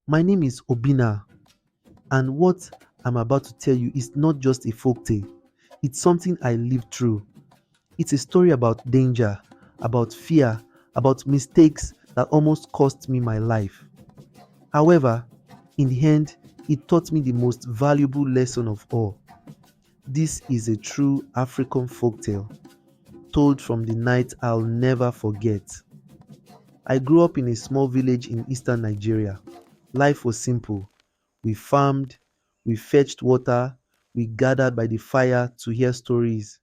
My name is Obinna, and what I'm about to tell you is not just a folktale. It's something I lived through. It's a story about danger, about fear, about mistakes that almost cost me my life. However, in the end, it taught me the most valuable lesson of all. This is a true African folktale told from the night I'll never forget. I grew up in a small village in eastern Nigeria. Life was simple. We farmed, we fetched water, we gathered by the fire to hear stories.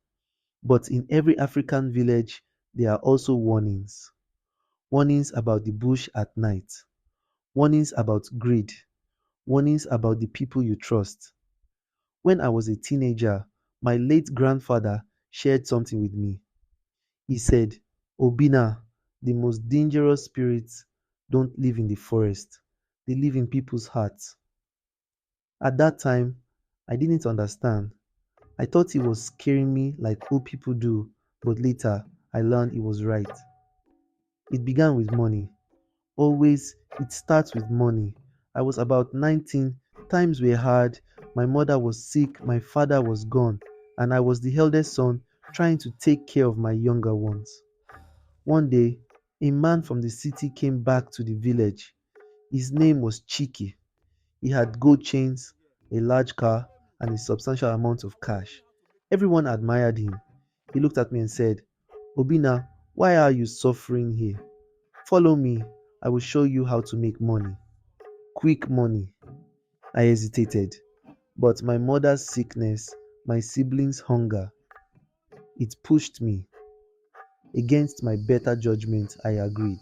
But in every African village, there are also warnings. Warnings about the bush at night, warnings about greed, warnings about the people you trust. When I was a teenager, my late grandfather shared something with me. He said, Obina, the most dangerous spirits don't live in the forest, they live in people's hearts. At that time, I didn't understand. I thought he was scaring me like old people do, but later I learned he was right. It began with money. Always, it starts with money. I was about 19, times were hard, my mother was sick, my father was gone, and I was the eldest son trying to take care of my younger ones. One day, a man from the city came back to the village. His name was Chiki. He had gold chains, a large car, and a substantial amount of cash. Everyone admired him. He looked at me and said, Obina, why are you suffering here? Follow me. I will show you how to make money. Quick money. I hesitated. But my mother's sickness, my siblings' hunger, it pushed me. Against my better judgment, I agreed.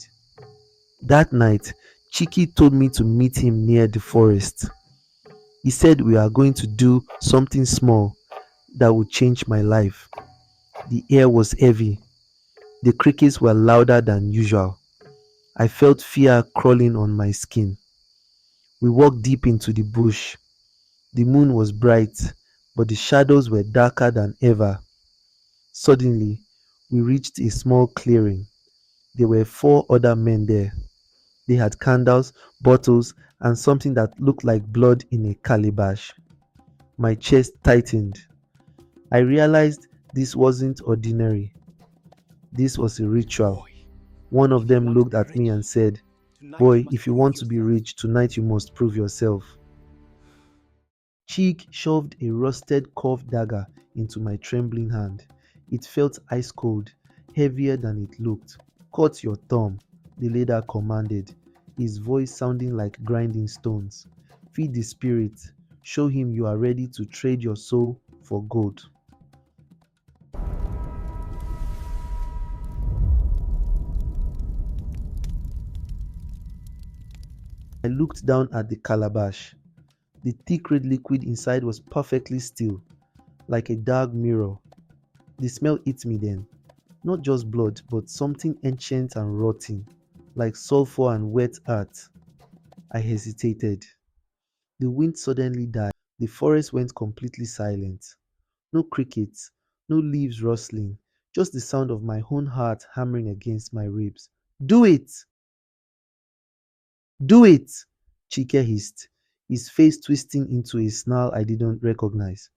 That night, Chiki told me to meet him near the forest. He said we are going to do something small that would change my life. The air was heavy. The crickets were louder than usual. I felt fear crawling on my skin. We walked deep into the bush. The moon was bright, but the shadows were darker than ever. Suddenly, we reached a small clearing. There were four other men there. They had candles, bottles, and something that looked like blood in a calabash. My chest tightened. I realized this wasn't ordinary. This was a ritual. One of them looked at me and said, Boy, if you want to be rich, tonight you must prove yourself. Cheek shoved a rusted curved dagger into my trembling hand. It felt ice cold, heavier than it looked. Cut your thumb, the leader commanded, his voice sounding like grinding stones. Feed the spirit. Show him you are ready to trade your soul for gold. I looked down at the calabash. The thick red liquid inside was perfectly still, like a dark mirror. The smell hit me then. Not just blood, but something ancient and rotting, like sulfur and wet earth. I hesitated. The wind suddenly died. The forest went completely silent. No crickets, no leaves rustling, just the sound of my own heart hammering against my ribs. Do it! Do it! Chike hissed, his face twisting into a snarl I didn't recognize.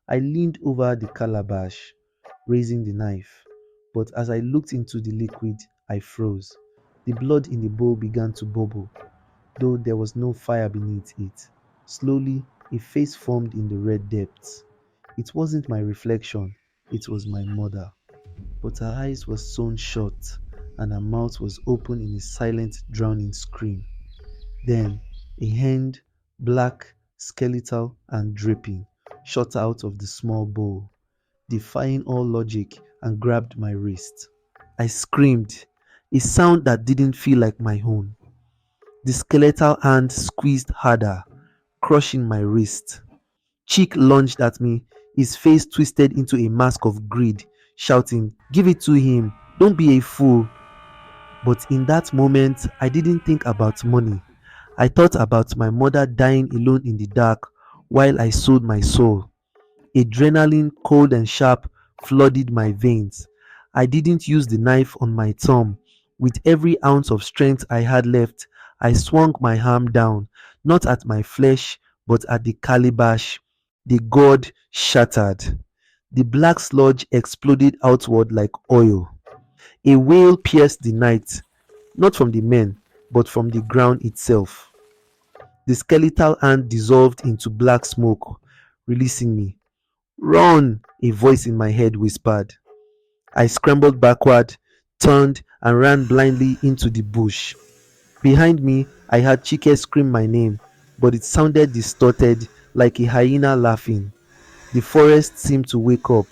I leaned over the calabash, raising the knife. But as I looked into the liquid, I froze. The blood in the bowl began to bubble, though there was no fire beneath it. Slowly, a face formed in the red depths. It wasn't my reflection, it was my mother. But her eyes were sewn shut, and her mouth was open in a silent, drowning scream. Then a hand, black, skeletal, and dripping, shot out of the small bowl, defying all logic, and grabbed my wrist. I screamed, a sound that didn't feel like my own. The skeletal hand squeezed harder, crushing my wrist. Cheek lunged at me, his face twisted into a mask of greed, shouting, Give it to him! Don't be a fool! But in that moment, I didn't think about money. I thought about my mother dying alone in the dark while I sold my soul. Adrenaline, cold and sharp, flooded my veins. I didn't use the knife on my thumb. With every ounce of strength I had left, I swung my arm down, not at my flesh, but at the calabash. The gourd shattered. The black sludge exploded outward like oil. A wail pierced the night, not from the men, but from the ground itself. The skeletal hand dissolved into black smoke, releasing me. Run! A voice in my head whispered. I scrambled backward, turned, and ran blindly into the bush. Behind me, I heard Chike scream my name, but it sounded distorted, like a hyena laughing. The forest seemed to wake up.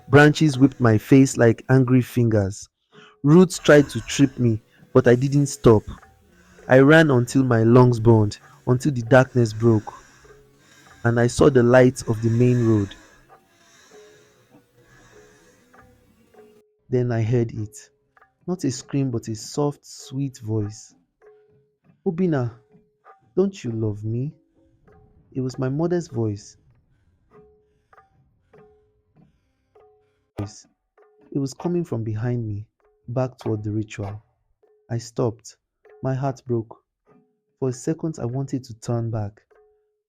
Branches whipped my face like angry fingers. Roots tried to trip me, but I didn't stop. I ran until my lungs burned, until the darkness broke, and I saw the light of the main road. Then I heard it. Not a scream, but a soft, sweet voice. Obinna, don't you love me? It was my mother's voice. It was coming from behind me, back toward the ritual. I stopped. My heart broke. For a second, I wanted to turn back.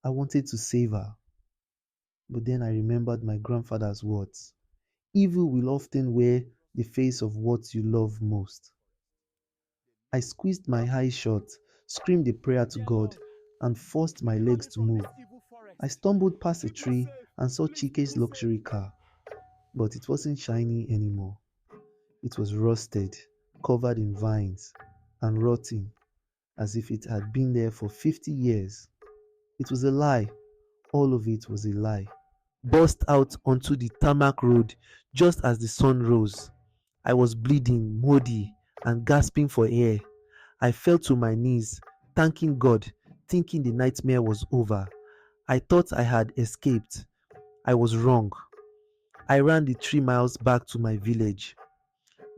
I wanted to save her. But then I remembered my grandfather's words. Evil will often wear the face of what you love most. I squeezed my eyes shut, screamed a prayer to God, and forced my legs to move. I stumbled past a tree and saw Chike's luxury car, but it wasn't shiny anymore. It was rusted, covered in vines, and rotting, as if it had been there for 50 years. It was a lie. All of it was a lie. Burst out onto the tarmac road just as the sun rose. I was bleeding, muddy, and gasping for air. I fell to my knees, thanking God, thinking the nightmare was over. I thought I had escaped. I was wrong. I ran the 3 miles back to my village.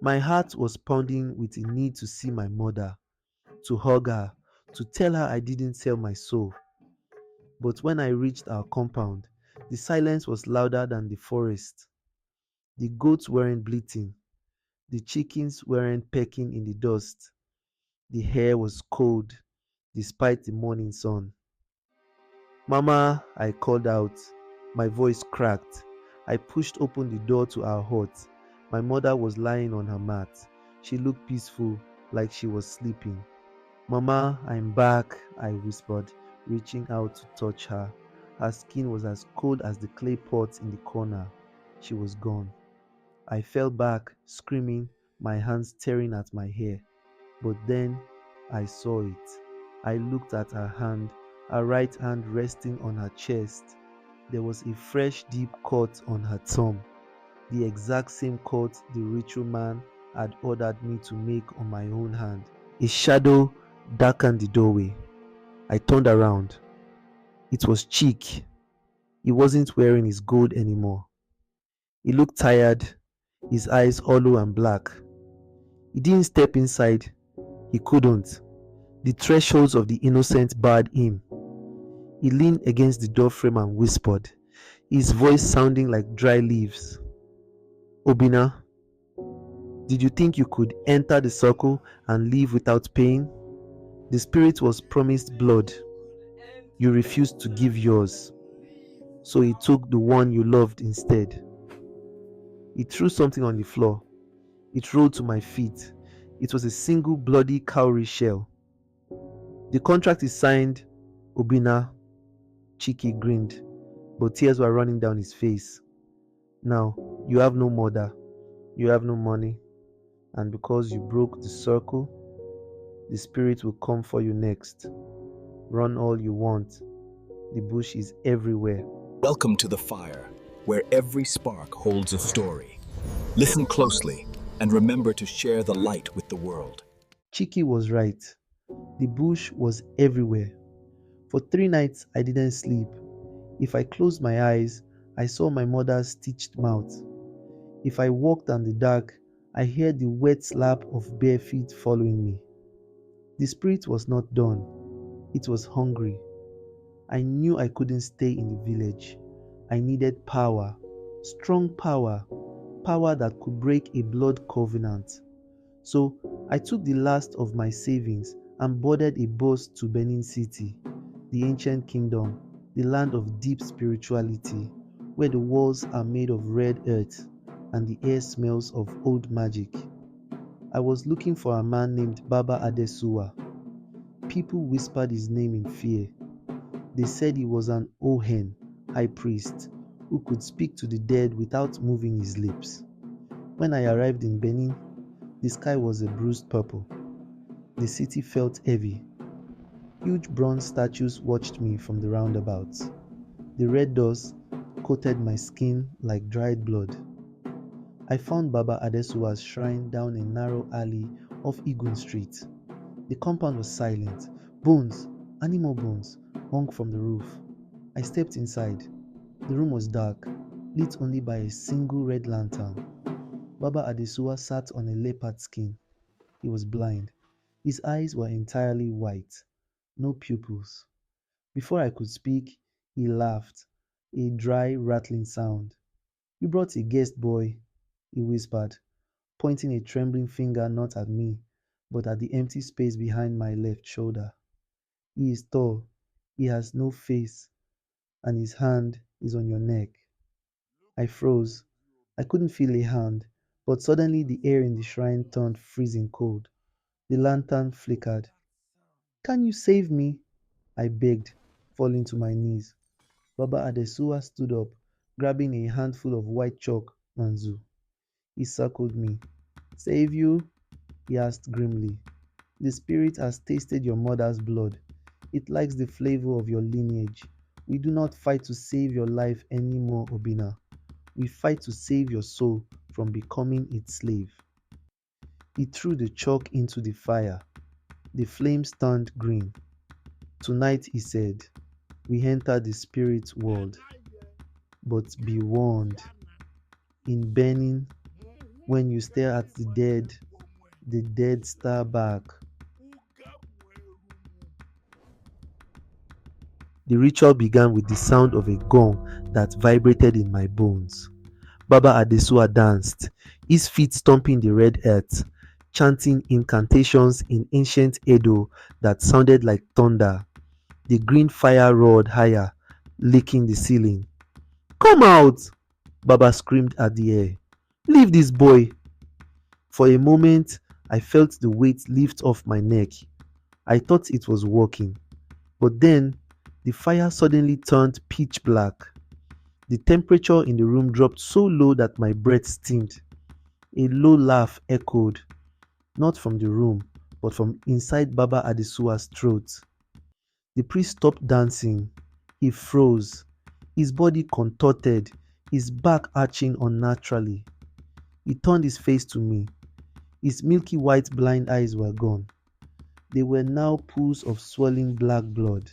My heart was pounding with a need to see my mother, to hug her, to tell her I didn't sell my soul. But when I reached our compound, the silence was louder than the forest. The goats weren't bleating, the chickens weren't pecking in the dust. The air was cold despite the morning sun. Mama, I called out. My voice cracked. I pushed open the door to our hut. My mother was lying on her mat. She looked peaceful, like she was sleeping. Mama, I'm back, I whispered, reaching out to touch her. Her skin was as cold as the clay pot in the corner. She was gone. I fell back, screaming, my hands tearing at my hair. But then I saw it. I looked at her hand, her right hand resting on her chest. There was a fresh, deep cut on her thumb, the exact same cut the ritual man had ordered me to make on my own hand. A shadow darkened the doorway. I turned around. It was Cheek. He wasn't wearing his gold anymore. He looked tired, his eyes hollow and black. He didn't step inside. He couldn't. The thresholds of the innocent barred him. He leaned against the doorframe and whispered, his voice sounding like dry leaves. Obinna, did you think you could enter the circle and leave without paying? The spirit was promised blood. You refused to give yours, so he took the one you loved instead. He threw something on the floor. It rolled to my feet. It was a single bloody cowrie shell. The contract is signed, Obinna. Chiki grinned, but tears were running down his face. Now, you have no mother, you have no money, and because you broke the circle, the spirit will come for you next. Run all you want. The bush is everywhere. Welcome to the fire, where every spark holds a story. Listen closely and remember to share the light with the world. Chiki was right. The bush was everywhere. For 3 nights, I didn't sleep. If I closed my eyes, I saw my mother's stitched mouth. If I walked in the dark, I heard the wet slap of bare feet following me. The spirit was not done. It was hungry. I knew I couldn't stay in the village. I needed power, strong power, power that could break a blood covenant. So I took the last of my savings and boarded a bus to Benin City, the ancient kingdom, the land of deep spirituality, where the walls are made of red earth and the air smells of old magic. I was looking for a man named Baba Adesuwa. People whispered his name in fear. They said he was an Ohen, high priest, who could speak to the dead without moving his lips. When I arrived in Benin, the sky was a bruised purple. The city felt heavy. Huge bronze statues watched me from the roundabouts. The red dust coated my skin like dried blood. I found Baba Adesuwa's shrine down a narrow alley off Igun Street. The compound was silent. Bones, animal bones, hung from the roof. I stepped inside. The room was dark, lit only by a single red lantern. Baba Adesuwa sat on a leopard skin. He was blind. His eyes were entirely white, no pupils. Before I could speak, he laughed, a dry, rattling sound. "You brought a guest, boy," he whispered, pointing a trembling finger not at me, but at the empty space behind my left shoulder. "He is tall, he has no face, and his hand is on your neck." I froze. I couldn't feel a hand, but suddenly the air in the shrine turned freezing cold. The lantern flickered. "Can you save me?" I begged, falling to my knees. Baba Adesuwa stood up, grabbing a handful of white chalk and zoo. He circled me. "Save you?" he asked grimly. "The spirit has tasted your mother's blood. It likes the flavor of your lineage. We do not fight to save your life anymore, Obinna. We fight to save your soul from becoming its slave." He threw the chalk into the fire. The flames turned green. "Tonight," he said, "we enter the spirit world. But be warned, in Benin, when you stare at the dead star back." The ritual began with the sound of a gong that vibrated in my bones. Baba Adesuwa danced, his feet stomping the red earth, chanting incantations in ancient Edo that sounded like thunder. The green fire roared higher, licking the ceiling. "Come out!" Baba screamed at the air. "Leave this boy!" For a moment, I felt the weight lift off my neck. I thought it was working. But then, the fire suddenly turned pitch black. The temperature in the room dropped so low that my breath steamed. A low laugh echoed, not from the room, but from inside Baba Adesuwa's throat. The priest stopped dancing. He froze, his body contorted, his back arching unnaturally. He turned his face to me. His milky white blind eyes were gone. They were now pools of swirling black blood.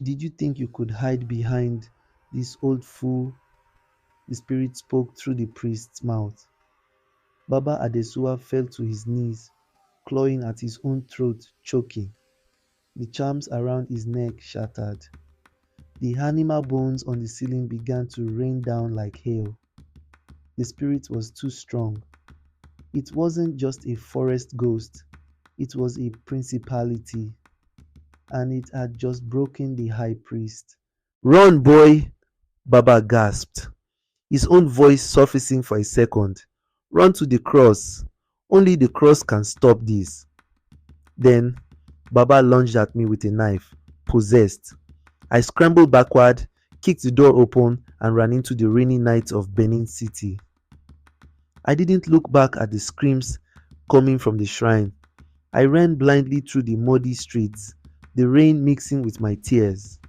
"Did you think you could hide behind this old fool?" the spirit spoke through the priest's mouth. Baba Adesuwa fell to his knees, clawing at his own throat, choking. The charms around his neck shattered. The animal bones on the ceiling began to rain down like hail. The spirit was too strong. It wasn't just a forest ghost, it was a principality, and it had just broken the high priest. "Run, boy!" Baba gasped, his own voice surfacing for a second. "Run to the cross. Only the cross can stop this." Then Baba lunged at me with a knife, possessed. I scrambled backward, kicked the door open, and ran into the rainy night of Benin City. I didn't look back at the screams coming from the shrine. I ran blindly through the muddy streets, the rain mixing with my tears.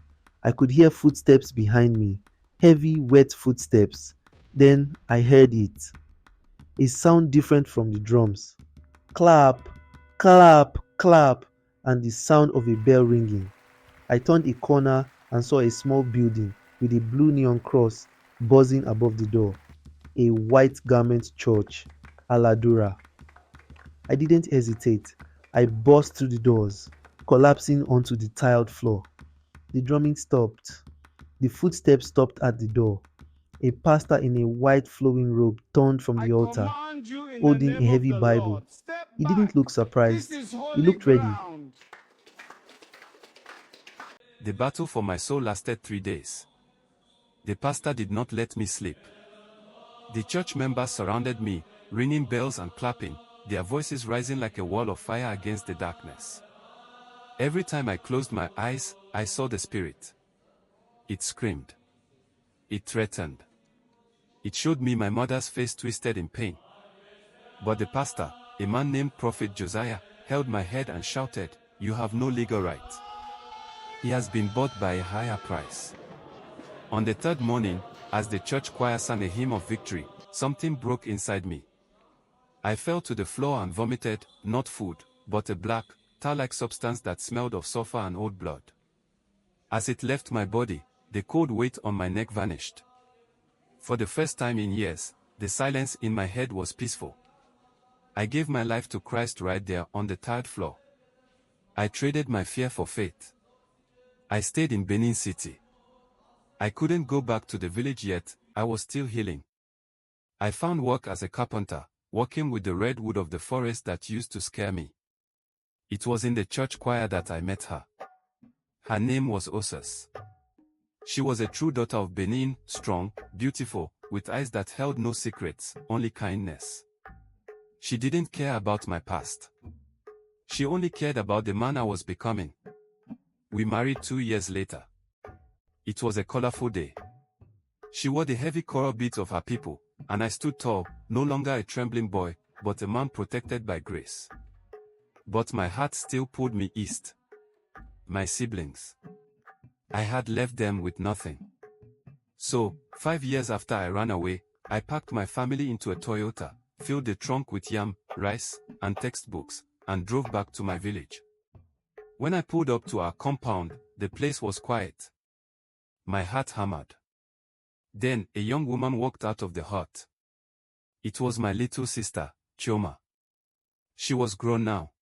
I could hear footsteps behind me, heavy, wet footsteps. Then I heard it, a sound different from the drums. Clap, clap, clap, and the sound of a bell ringing. I turned a corner and saw a small building with a blue neon cross buzzing above the door. A white garment church, Aladura. I didn't hesitate. I burst through the doors, collapsing onto the tiled floor. The drumming stopped. The footsteps stopped at the door. A pastor in a white flowing robe turned from the altar, holding a heavy Bible. He didn't look surprised. This is He holy looked ready. ground. The battle for my soul lasted 3 days. The pastor did not let me sleep. The church members surrounded me, ringing bells and clapping, their voices rising like a wall of fire against the darkness. Every time I closed my eyes, I saw the spirit. It screamed. It threatened. It showed me my mother's face twisted in pain. But the pastor, a man named Prophet Josiah, held my head and shouted, "You have no legal right. He has been bought by a higher price." On the third morning, as the church choir sang a hymn of victory, something broke inside me. I fell to the floor and vomited, not food, but a black, tar-like substance that smelled of sulfur and old blood. As it left my body, the cold weight on my neck vanished. For the first time in years, the silence in my head was peaceful. I gave my life to Christ right there on the tiled floor. I traded my fear for faith. I stayed in Benin City. I couldn't go back to the village yet, I was still healing. I found work as a carpenter, working with the redwood of the forest that used to scare me. It was in the church choir that I met her. Her name was Osas. She was a true daughter of Benin, strong, beautiful, with eyes that held no secrets, only kindness. She didn't care about my past. She only cared about the man I was becoming. We married 2 years later. It was a colorful day. She wore the heavy coral beads of her people, and I stood tall, no longer a trembling boy, but a man protected by grace. But my heart still pulled me east. My siblings. I had left them with nothing. So, 5 years after I ran away, I packed my family into a Toyota, filled the trunk with yam, rice, and textbooks, and drove back to my village. When I pulled up to our compound, the place was quiet. My heart hammered. Then, a young woman walked out of the hut. It was my little sister, Chioma. She was grown now.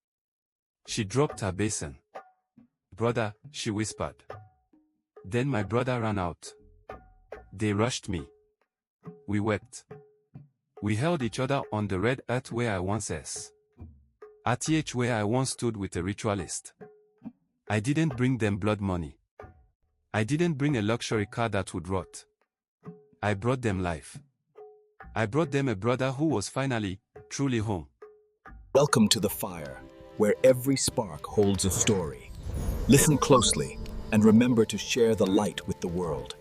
She dropped her basin. "Brother," she whispered. Then my brother ran out. They rushed me. We wept. We held each other on the red earth where I once was. At where I once stood with a ritualist. I didn't bring them blood money. I didn't bring a luxury car that would rot. I brought them life. I brought them a brother who was finally, truly home. Welcome to the fire, where every spark holds a story. Listen closely and remember to share the light with the world.